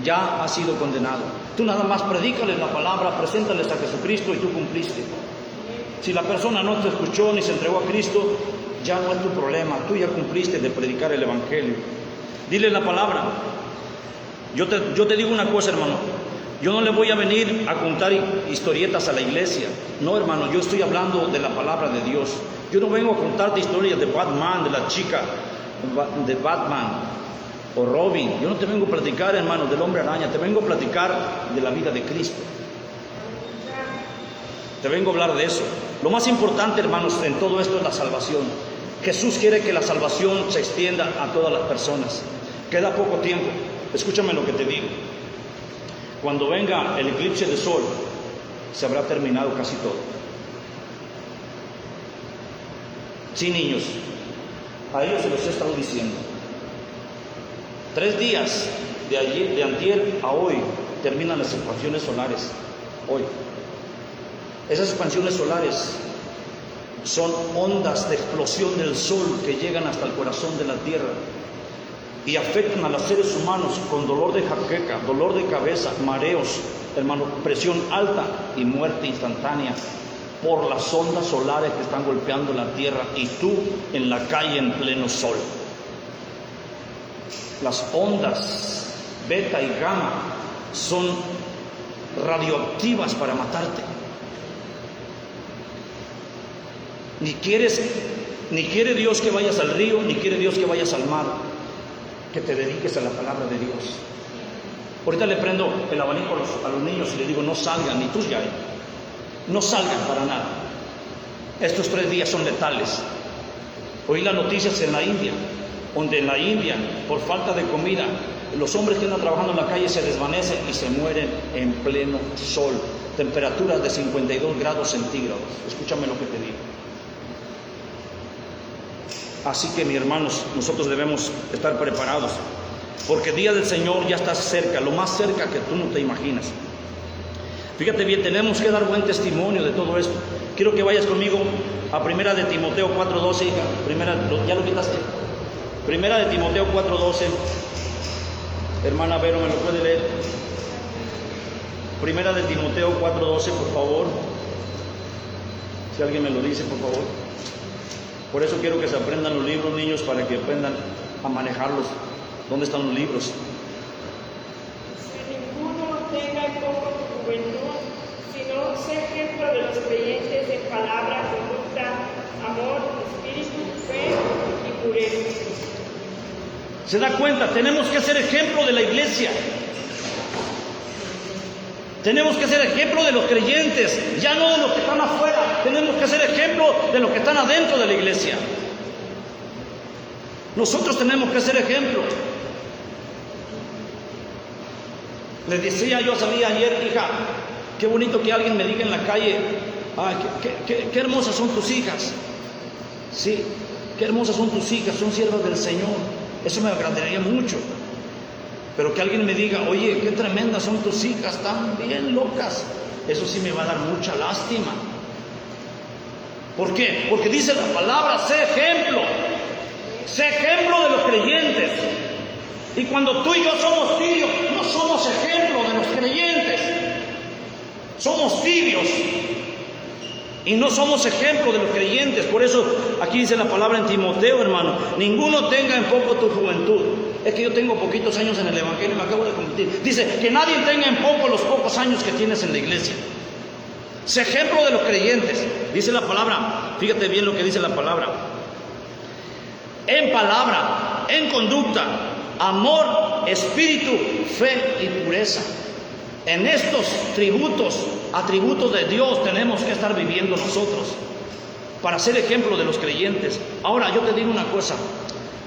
ya ha sido condenado. Tú nada más predícales la palabra, preséntales a Jesucristo y tú cumpliste. Si la persona no te escuchó ni se entregó a Cristo, ya no es tu problema, tú ya cumpliste de predicar el Evangelio. Dile la palabra. Yo te digo una cosa, hermano, yo no le voy a venir a contar historietas a la iglesia. No, hermano, yo estoy hablando de la palabra de Dios. Yo no vengo a contarte historias de Batman, de la chica de Batman o Robin. Yo no te vengo a platicar, hermano, del hombre araña. Te vengo a platicar de la vida de Cristo. Te vengo a hablar de eso. Lo más importante, hermanos, en todo esto es la salvación. Jesús quiere que la salvación se extienda a todas las personas. Queda poco tiempo. Escúchame lo que te digo. Cuando venga el eclipse de sol, se habrá terminado casi todo. Sí, niños, a ellos se los he estado diciendo. 3 días de antier a hoy terminan las expansiones solares. Hoy. Esas expansiones solares son ondas de explosión del sol que llegan hasta el corazón de la tierra y afectan a los seres humanos con dolor de jaqueca, dolor de cabeza, mareos, hermano, presión alta y muerte instantánea por las ondas solares que están golpeando la tierra y tú en la calle en pleno sol. Las ondas beta y gamma son radioactivas para matarte. Ni quiere Dios que vayas al río, ni quiere Dios que vayas al mar, que te dediques a la palabra de Dios. Ahorita le prendo el abanico a los niños y les digo, no salgan, ni tú ya, no salgan para nada. Estos 3 días son letales. Oí las noticias en la India, donde en la India, por falta de comida, los hombres que andan trabajando en la calle se desvanecen y se mueren en pleno sol. Temperaturas de 52 grados centígrados. Escúchame lo que te digo. Así que, mis hermanos, nosotros debemos estar preparados, porque el día del Señor ya está cerca, lo más cerca que tú no te imaginas. Fíjate bien, tenemos que dar buen testimonio de todo esto. Quiero que vayas conmigo a 1 de Timoteo 4:12, hija. ¿Ya lo quitaste? 1 de Timoteo 4:12. Hermana Vero, ¿me lo puede leer? 1 de Timoteo 4:12, por favor. Si alguien me lo dice, por favor. Por eso quiero que se aprendan los libros, niños, para que aprendan a manejarlos. ¿Dónde están los libros? Si ninguno tenga en poco tu juventud, sino sé ejemplo de los creyentes en palabra, conducta, amor, espíritu, fe y pureza. ¿Se da cuenta? Tenemos que ser ejemplo de la iglesia. Tenemos que ser ejemplo de los creyentes, ya no de los que están afuera. Tenemos que ser ejemplo de los que están adentro de la iglesia. Nosotros tenemos que ser ejemplo. Les decía, yo salí ayer, hija, qué bonito que alguien me diga en la calle, ay, qué hermosas son tus hijas. Sí, qué hermosas son tus hijas, son siervas del Señor. Eso me agradaría mucho. Pero que alguien me diga, oye, qué tremendas son tus hijas, están bien locas. Eso sí me va a dar mucha lástima. ¿Por qué? Porque dice la palabra, sé ejemplo. Sé ejemplo de los creyentes. Y cuando tú y yo somos tibios, no somos ejemplo de los creyentes. Somos tibios y no somos ejemplo de los creyentes. Por eso aquí dice la palabra en Timoteo, hermano: ninguno tenga en poco tu juventud. Es que yo tengo poquitos años en el Evangelio, me acabo de convertir. Dice que nadie tenga en poco los pocos años que tienes en la iglesia. Sé ejemplo de los creyentes. Dice la palabra, fíjate bien lo que dice la palabra: en palabra, en conducta, amor, espíritu, fe y pureza. En estos atributos de Dios tenemos que estar viviendo nosotros para ser ejemplo de los creyentes. Ahora yo te digo una cosa: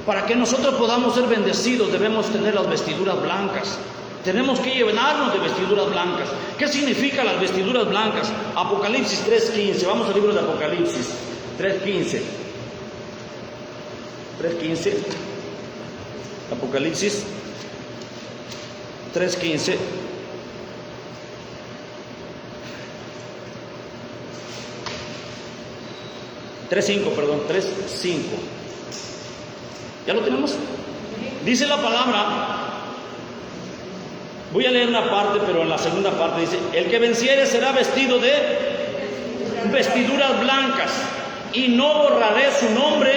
para que nosotros podamos ser bendecidos debemos tener las vestiduras blancas. Tenemos que llenarnos de vestiduras blancas. ¿Qué significan las vestiduras blancas? Apocalipsis 3:15. Vamos al libro de Apocalipsis 3:15. 3:15. Apocalipsis 3:15. Perdón, 3:5. ¿Ya lo tenemos? Dice la palabra. Voy a leer una parte, pero en la segunda parte dice: el que venciere será vestido de vestiduras blancas, y no borraré su nombre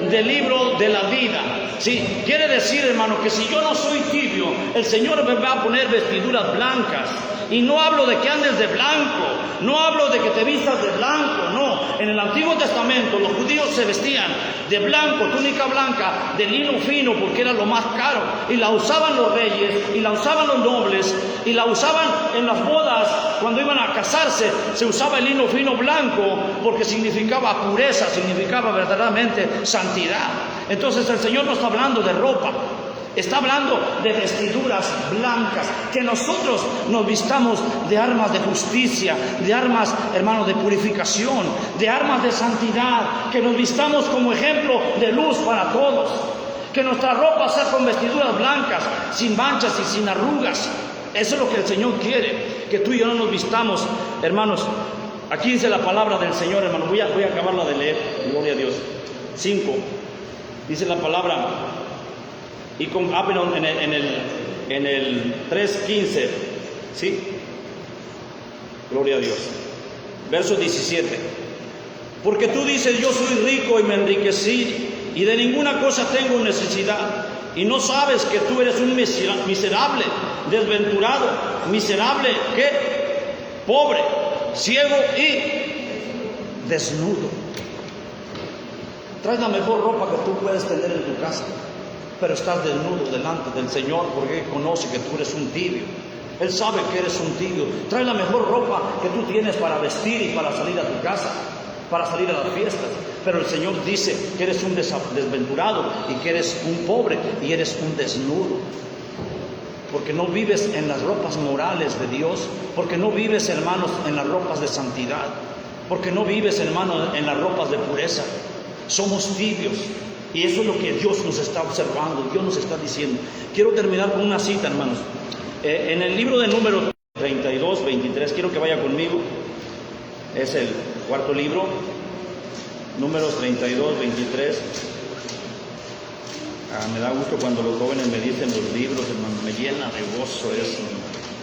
del libro de la vida. Sí, quiere decir, hermano, que si yo no soy tibio, el Señor me va a poner vestiduras blancas. Y no hablo de que andes de blanco, no hablo de que te vistas de blanco, no. En el Antiguo Testamento los judíos se vestían de blanco, túnica blanca, de lino fino, porque era lo más caro. Y la usaban los reyes, y la usaban los nobles, y la usaban en las bodas. Cuando iban a casarse, se usaba el lino fino blanco, porque significaba pureza, significaba verdaderamente santidad. Entonces el Señor no está hablando de ropa, está hablando de vestiduras blancas, que nosotros nos vistamos de armas de justicia, de armas, hermanos, de purificación, de armas de santidad, que nos vistamos como ejemplo de luz para todos, que nuestra ropa sea con vestiduras blancas, sin manchas y sin arrugas. Eso es lo que el Señor quiere, que tú y yo no nos vistamos, hermanos. Aquí dice la palabra del Señor, hermano. Voy a acabarla de leer, gloria a Dios. 5, dice la palabra. Y perdón, en el 3:15, ¿sí? Gloria a Dios. Verso 17. Porque tú dices: yo soy rico y me enriquecí, y de ninguna cosa tengo necesidad. Y no sabes que tú eres un miserable, desventurado, miserable, ¿qué? Pobre, ciego y desnudo. Traes la mejor ropa que tú puedes tener en tu casa, pero estás desnudo delante del Señor, porque Él conoce que tú eres un tibio. Él sabe que eres un tibio. Trae la mejor ropa que tú tienes para vestir y para salir a tu casa, para salir a las fiestas. Pero el Señor dice que eres un desventurado, y que eres un pobre, y eres un desnudo. Porque no vives en las ropas morales de Dios, porque no vives, hermanos, en las ropas de santidad, porque no vives, hermanos, en las ropas de pureza. Somos tibios. Y eso es lo que Dios nos está observando, Dios nos está diciendo. Quiero terminar con una cita, hermanos. En el libro de Números 32, 23, quiero que vaya conmigo. Es el cuarto libro, Números 32, 23. Me da gusto cuando los jóvenes me dicen los libros, hermano, me llena de gozo eso.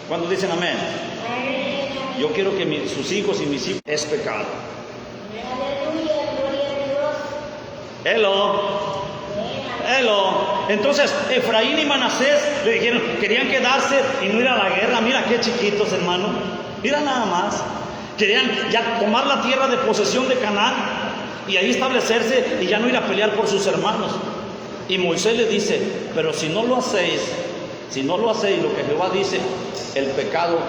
¿Cuándo dicen amén? Yo quiero que sus hijos y mis hijos es pecado. Hello. Entonces Efraín y Manasés le dijeron, querían quedarse y no ir a la guerra. Mira qué chiquitos, hermano. Mira nada más. Querían ya tomar la tierra de posesión de Canaán y ahí establecerse y ya no ir a pelear por sus hermanos. Y Moisés le dice: pero si no lo hacéis lo que Jehová dice, el pecado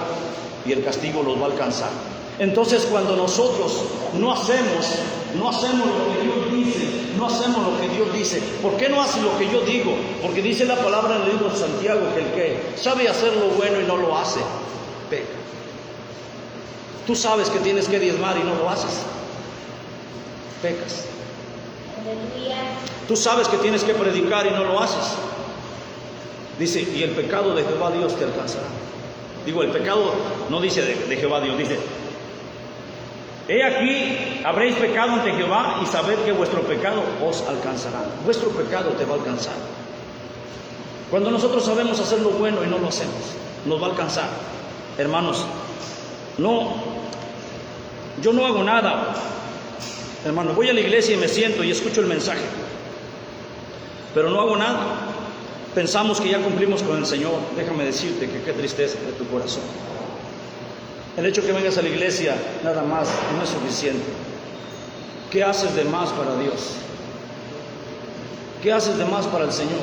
y el castigo los va a alcanzar. Entonces, cuando nosotros no hacemos lo que Dios dice, no hacemos lo que Dios dice. ¿Por qué no haces lo que yo digo? Porque dice la palabra en el libro de Santiago que el que sabe hacer lo bueno y no lo hace, peca. Tú sabes que tienes que diezmar y no lo haces, pecas. Tú sabes que tienes que predicar y no lo haces. Dice, y el pecado de Jehová Dios te alcanzará. Digo, el pecado no dice de Jehová Dios, dice: he aquí, habréis pecado ante Jehová, y sabed que vuestro pecado os alcanzará. Vuestro pecado te va a alcanzar. Cuando nosotros sabemos hacer lo bueno y no lo hacemos, nos va a alcanzar. Hermanos, yo no hago nada. Hermano, voy a la iglesia y me siento y escucho el mensaje, pero no hago nada. Pensamos que ya cumplimos con el Señor. Déjame decirte que qué tristeza de tu corazón. El hecho que vengas a la iglesia nada más no es suficiente. ¿Qué haces de más para Dios? ¿Qué haces de más para el Señor?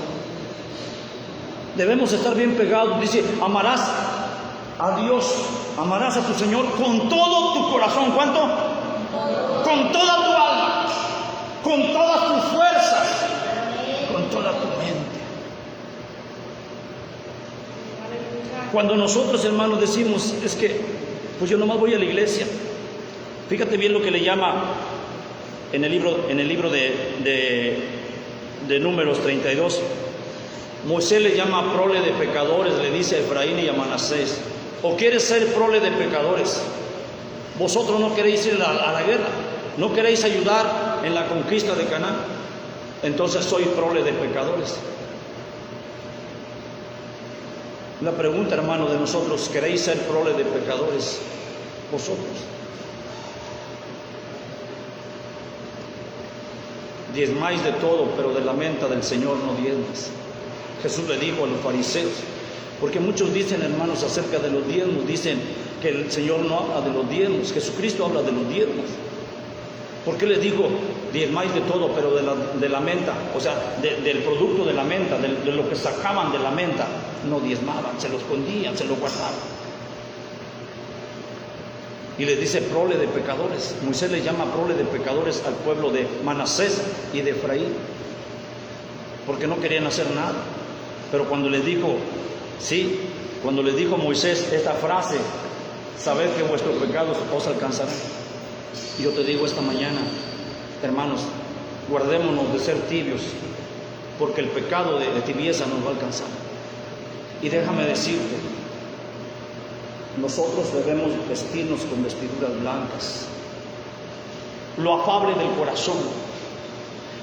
Debemos estar bien pegados. Dice, amarás a Dios, amarás a tu Señor con todo tu corazón. ¿Cuánto? Con toda tu alma, con todas tus fuerzas, con toda tu mente. Cuando nosotros, hermanos, decimos, es que, pues yo nomás voy a la iglesia. Fíjate bien lo que le llama en el libro de Números 32. Moisés le llama prole de pecadores, le dice a Efraín y a Manasés. ¿O quieres ser prole de pecadores? Vosotros no queréis ir a la guerra, no queréis ayudar en la conquista de Canaán. Entonces soy prole de pecadores. La pregunta, hermano, de nosotros, ¿queréis ser prole de pecadores vosotros? Diezmáis de todo, pero de la menta del Señor no diezmas. Jesús le dijo a los fariseos, porque muchos dicen, hermanos, acerca de los diezmos, dicen que el Señor no habla de los diezmos, Jesucristo habla de los diezmos. ¿Por qué les digo diezmáis de todo, pero de la menta? O sea, del producto de la menta, de lo que sacaban de la menta, no diezmaban, se lo escondían, se lo guardaban. Y les dice prole de pecadores. Moisés le llama prole de pecadores al pueblo de Manasés y de Efraín, porque no querían hacer nada. Pero cuando les dijo, cuando les dijo Moisés esta frase, sabed que vuestros pecados os alcanzarán. Y yo te digo esta mañana, hermanos, guardémonos de ser tibios, porque el pecado de tibieza nos va a alcanzar. Y déjame decirte, nosotros debemos vestirnos con vestiduras blancas. Lo afable del corazón,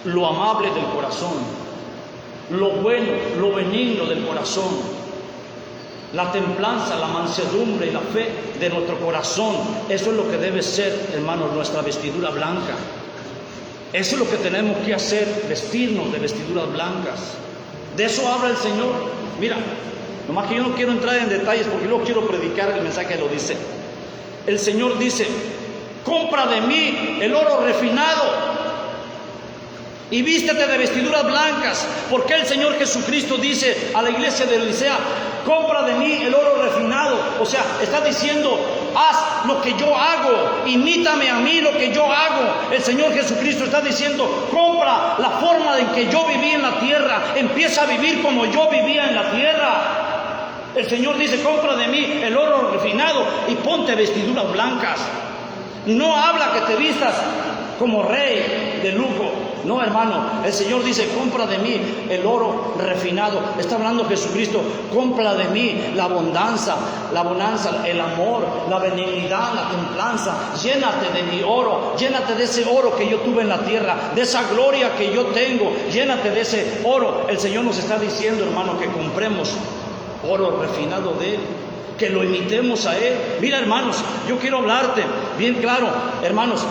lo amable del corazón, lo bueno, lo benigno del corazón, la templanza, la mansedumbre y la fe de nuestro corazón. Eso es lo que debe ser, hermanos, nuestra vestidura blanca. Eso es lo que tenemos que hacer, vestirnos de vestiduras blancas. De eso habla el Señor. Mira, nomás que yo no quiero entrar en detalles porque luego quiero predicar el mensaje que lo dice. El Señor dice, compra de mí el oro refinado y vístete de vestiduras blancas, porque el Señor Jesucristo dice a la iglesia de Licea, compra de mí el oro refinado. O sea, está diciendo, haz lo que yo hago, imítame a mí lo que yo hago. El Señor Jesucristo está diciendo, compra la forma en que yo viví en la tierra, empieza a vivir como yo vivía en la tierra. El Señor dice, compra de mí el oro refinado y ponte vestiduras blancas. No habla que te vistas como rey de lujo. No, hermano, el Señor dice, compra de mí el oro refinado. Está hablando Jesucristo, compra de mí la bonanza, el amor, la benignidad, la templanza. Llénate de mi oro, llénate de ese oro que yo tuve en la tierra, de esa gloria que yo tengo, llénate de ese oro. El Señor nos está diciendo, hermano, que compremos oro refinado de Él, que lo imitemos a Él. Mira, hermanos, yo quiero hablarte bien claro, hermanos.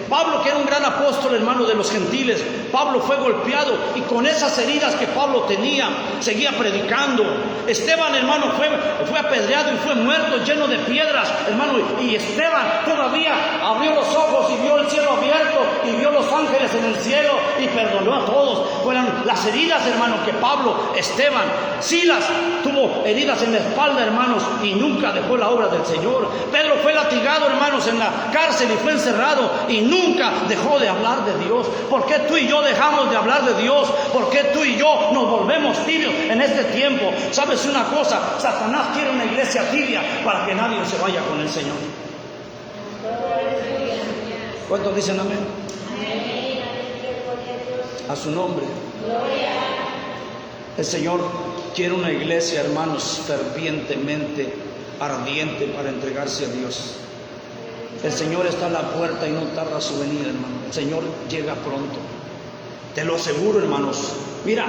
Pablo, que era un gran apóstol, hermano, de los gentiles, Pablo fue golpeado y con esas heridas que Pablo tenía, seguía predicando. Esteban, hermano, fue apedreado y fue muerto, lleno de piedras, hermano, y Esteban todavía abrió los ojos y vio el cielo abierto y vio los ángeles en el cielo y perdonó a todos. Fueron las heridas, hermano, que Esteban, Silas tuvo heridas en la espalda, hermanos, y nunca dejó la obra del Señor. Pedro fue latigado, hermanos, en la cárcel y fue encerrado y nunca dejó de hablar de Dios. ¿Por qué tú y yo dejamos de hablar de Dios? ¿Por qué tú y yo nos volvemos tibios en este tiempo? ¿Sabes una cosa? Satanás quiere una iglesia tibia para que nadie se vaya con el Señor. ¿Cuántos dicen amén? A su nombre. El Señor quiere una iglesia, hermanos, fervientemente ardiente para entregarse a Dios. El Señor está a la puerta y no tarda su venida, hermano. El Señor llega pronto. Te lo aseguro, hermanos. Mira,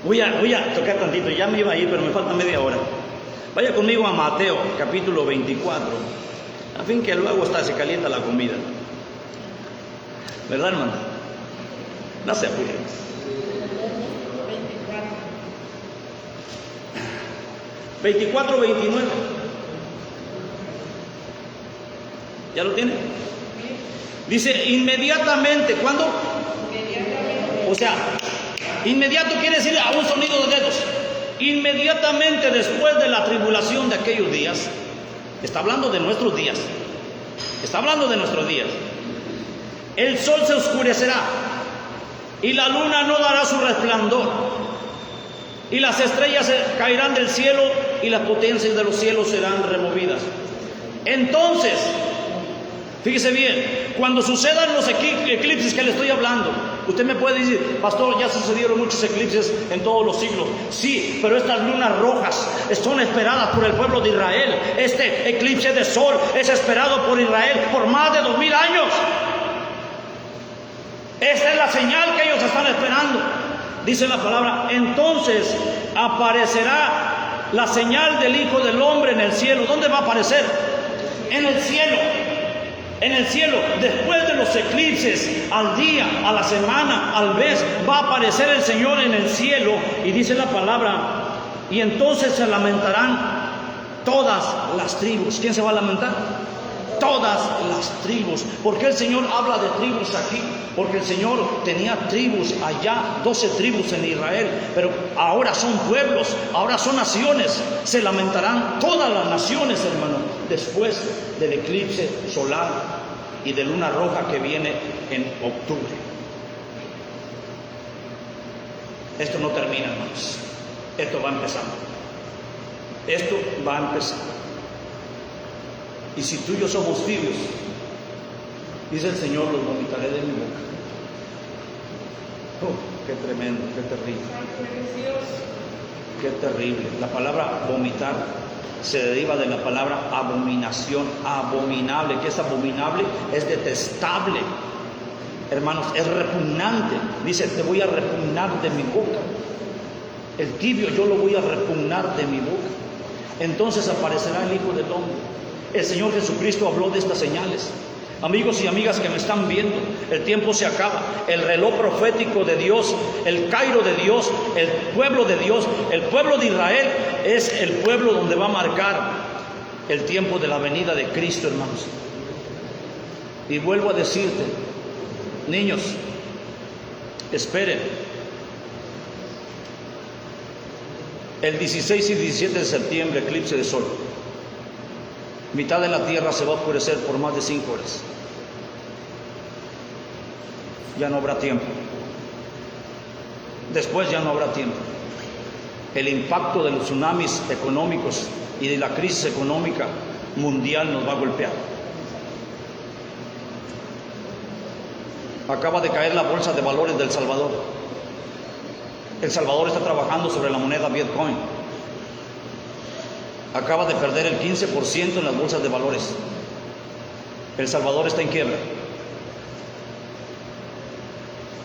Voy a tocar tantito, ya me iba a ir, pero me falta media hora. Vaya conmigo a Mateo, capítulo 24, a fin que luego se calienta la comida. ¿Verdad, hermano? No se apuren. 24, 29. ¿Ya lo tiene? Dice inmediatamente. ¿Cuándo? O sea, inmediato quiere decir a un sonido de dedos. Inmediatamente después de la tribulación de aquellos días. Está hablando de nuestros días. Está hablando de nuestros días. El sol se oscurecerá y la luna no dará su resplandor, y las estrellas se caerán del cielo y las potencias de los cielos serán removidas. Entonces, fíjese bien, cuando sucedan los eclipses que le estoy hablando, usted me puede decir, pastor, ya sucedieron muchos eclipses en todos los siglos. Sí, pero estas lunas rojas son esperadas por el pueblo de Israel. Este eclipse de sol es esperado por Israel por más de 2000 años. Esta es la señal que ellos están esperando. Dice la palabra, entonces aparecerá la señal del Hijo del Hombre en el cielo. ¿Dónde va a aparecer? En el cielo. En el cielo, después de los eclipses, al día, a la semana, al mes, va a aparecer el Señor en el cielo. Y dice la palabra, y entonces se lamentarán todas las tribus. ¿Quién se va a lamentar? Todas las tribus. ¿Por qué el Señor habla de tribus aquí? Porque el Señor tenía tribus allá, 12 tribus en Israel, pero ahora son pueblos, ahora son naciones. Se lamentarán todas las naciones, hermano, después del eclipse solar y de luna roja que viene en octubre. Esto no termina, hermanos. Esto va empezando. Esto va empezando. Y si tú y yo somos tibios, dice el Señor, los vomitaré de mi boca. Qué tremendo, qué terrible. Qué terrible. La palabra vomitar se deriva de la palabra abominación, abominable. ¿Qué es abominable? Es detestable. Hermanos, es repugnante. Dice, te voy a repugnar de mi boca. El tibio yo lo voy a repugnar de mi boca. Entonces aparecerá el Hijo del Hombre. El Señor Jesucristo habló de estas señales. Amigos y amigas que me están viendo, el tiempo se acaba. El reloj profético de Dios, el Cairo de Dios, el pueblo de Dios, el pueblo de Israel es el pueblo donde va a marcar el tiempo de la venida de Cristo, hermanos. Y vuelvo a decirte, niños, esperen. El 16 y 17 de septiembre, eclipse de sol. Mitad de la tierra se va a oscurecer por más de 5 horas. Ya no habrá tiempo. Después ya no habrá tiempo. El impacto de los tsunamis económicos y de la crisis económica mundial nos va a golpear. Acaba de caer la bolsa de valores de El Salvador. El Salvador está trabajando sobre la moneda Bitcoin. Acaba de perder el 15% en las bolsas de valores. El Salvador está en quiebra.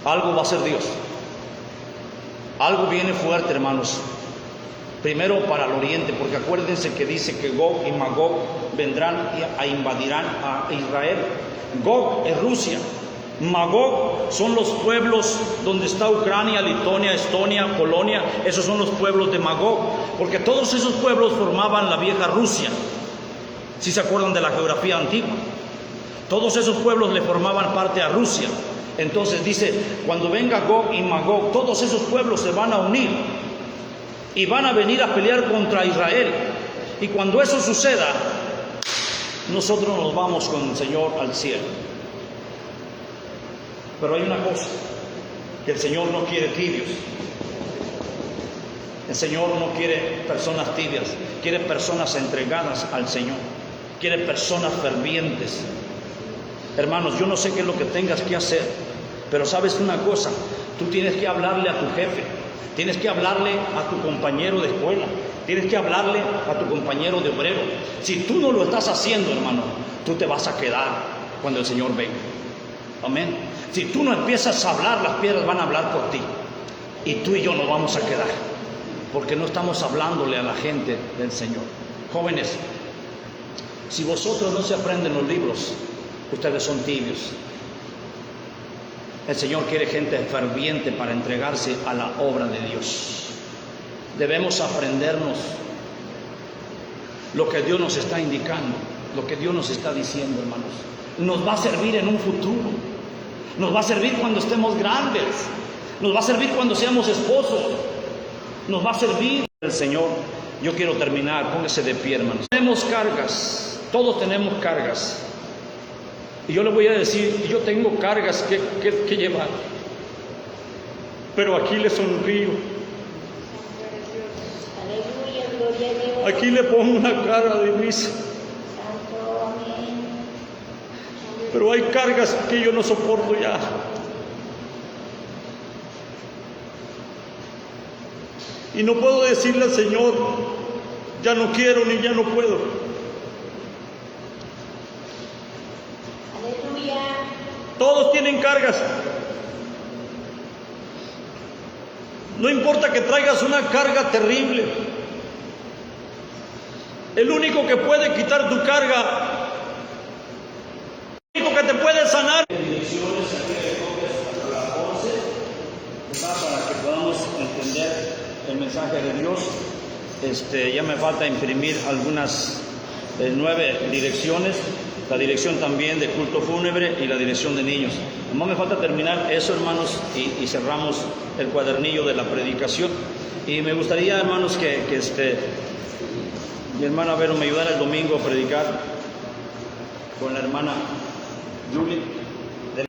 Algo va a hacer Dios. Algo viene fuerte, hermanos. Primero para el oriente, porque acuérdense que dice que Gog y Magog vendrán a invadirán a Israel. Gog es Rusia. Magog son los pueblos donde está Ucrania, Lituania, Estonia, Polonia. Esos son los pueblos de Magog, porque todos esos pueblos formaban la vieja Rusia. Si se acuerdan de la geografía antigua, todos esos pueblos le formaban parte a Rusia. Entonces dice, cuando venga Gog y Magog, todos esos pueblos se van a unir y van a venir a pelear contra Israel. Y cuando eso suceda, nosotros nos vamos con el Señor al cielo. Pero hay una cosa, que el Señor no quiere tibios. El Señor no quiere personas tibias, quiere personas entregadas al Señor, quiere personas fervientes. Hermanos, yo no sé qué es lo que tengas que hacer, pero sabes una cosa, tú tienes que hablarle a tu jefe, tienes que hablarle a tu compañero de escuela, tienes que hablarle a tu compañero de obrero. Si tú no lo estás haciendo, hermano, tú te vas a quedar cuando el Señor venga. Amén. Si tú no empiezas a hablar, las piedras van a hablar por ti. Y tú y yo nos vamos a quedar, porque no estamos hablándole a la gente del Señor. Jóvenes, si vosotros no se aprenden los libros, ustedes son tibios. El Señor quiere gente ferviente para entregarse a la obra de Dios. Debemos aprendernos lo que Dios nos está indicando, lo que Dios nos está diciendo, hermanos. Nos va a servir en un futuro, nos va a servir cuando estemos grandes, nos va a servir cuando seamos esposos, nos va a servir el Señor. Yo quiero terminar, póngase de pie, hermanos. Tenemos cargas, todos tenemos cargas. Y yo le voy a decir, yo tengo cargas que llevar, pero aquí le sonrío. Aleluya, gloria a Dios. Aquí le pongo una cara de risa. Santo, amén. Pero hay cargas que yo no soporto ya. Y no puedo decirle al Señor, ya no quiero ni ya no puedo. Aleluya. Todos tienen cargas. No importa que traigas una carga terrible. El único que puede quitar tu carga, el único que te puede sanar. Direcciones aquí hasta las 11, para que podamos entender el mensaje de Dios. Ya me falta imprimir algunas 9 direcciones, la dirección también de culto fúnebre y la dirección de niños. Nomás me falta terminar eso, hermanos, y cerramos el cuadernillo de la predicación. Y me gustaría, hermanos, que mi hermana Vero me ayudara el domingo a predicar con la hermana Julie.